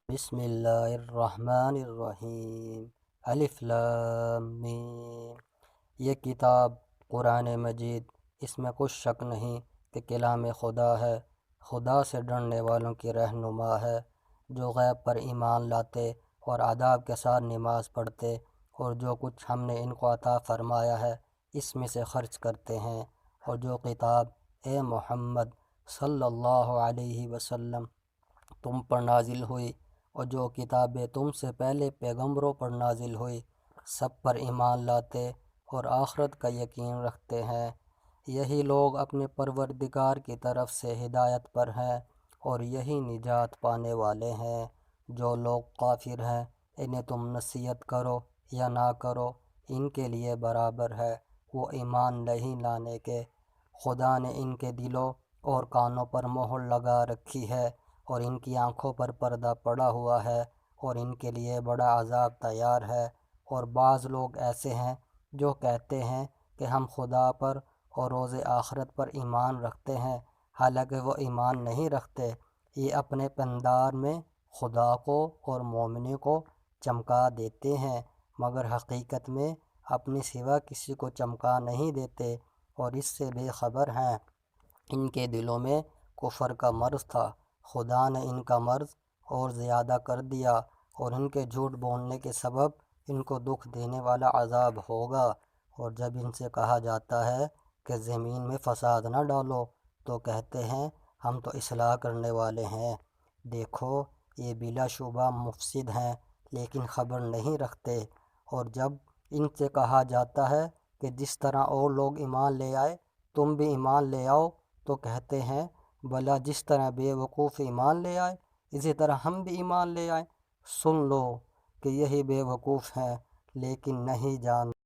بسم اللہ الرحمن الرحیم الف لام میم۔ یہ کتاب قرآن مجید، اس میں کچھ شک نہیں کہ کلام خدا ہے، خدا سے ڈرنے والوں کی رہنما ہے، جو غیب پر ایمان لاتے اور آداب کے ساتھ نماز پڑھتے اور جو کچھ ہم نے ان کو عطا فرمایا ہے اس میں سے خرچ کرتے ہیں، اور جو کتاب اے محمد صلی اللہ علیہ وسلم تم پر نازل ہوئی اور جو کتابیں تم سے پہلے پیغمبروں پر نازل ہوئی سب پر ایمان لاتے اور آخرت کا یقین رکھتے ہیں، یہی لوگ اپنے پروردگار کی طرف سے ہدایت پر ہیں اور یہی نجات پانے والے ہیں۔ جو لوگ کافر ہیں انہیں تم نصیحت کرو یا نہ کرو ان کے لیے برابر ہے، وہ ایمان نہیں لانے کے۔ خدا نے ان کے دلوں اور کانوں پر مہر لگا رکھی ہے اور ان کی آنکھوں پر پردہ پڑا ہوا ہے اور ان کے لیے بڑا عذاب تیار ہے۔ اور بعض لوگ ایسے ہیں جو کہتے ہیں کہ ہم خدا پر اور روز آخرت پر ایمان رکھتے ہیں، حالانکہ وہ ایمان نہیں رکھتے۔ یہ اپنے پندار میں خدا کو اور مومنوں کو چمکا دیتے ہیں، مگر حقیقت میں اپنے سوا کسی کو چمکا نہیں دیتے اور اس سے بے خبر ہیں۔ ان کے دلوں میں کفر کا مرض تھا، خدا نے ان کا مرض اور زیادہ کر دیا اور ان کے جھوٹ بولنے کے سبب ان کو دکھ دینے والا عذاب ہوگا۔ اور جب ان سے کہا جاتا ہے کہ زمین میں فساد نہ ڈالو تو کہتے ہیں ہم تو اصلاح کرنے والے ہیں۔ دیکھو یہ بلا شبہ مفسد ہیں لیکن خبر نہیں رکھتے۔ اور جب ان سے کہا جاتا ہے کہ جس طرح اور لوگ ایمان لے آئے تم بھی ایمان لے آؤ تو کہتے ہیں بھلا جس طرح بے وقوف ایمان لے آئے اسی طرح ہم بھی ایمان لے آئیں۔ سن لو کہ یہی بے وقوف ہیں لیکن نہیں جانتے۔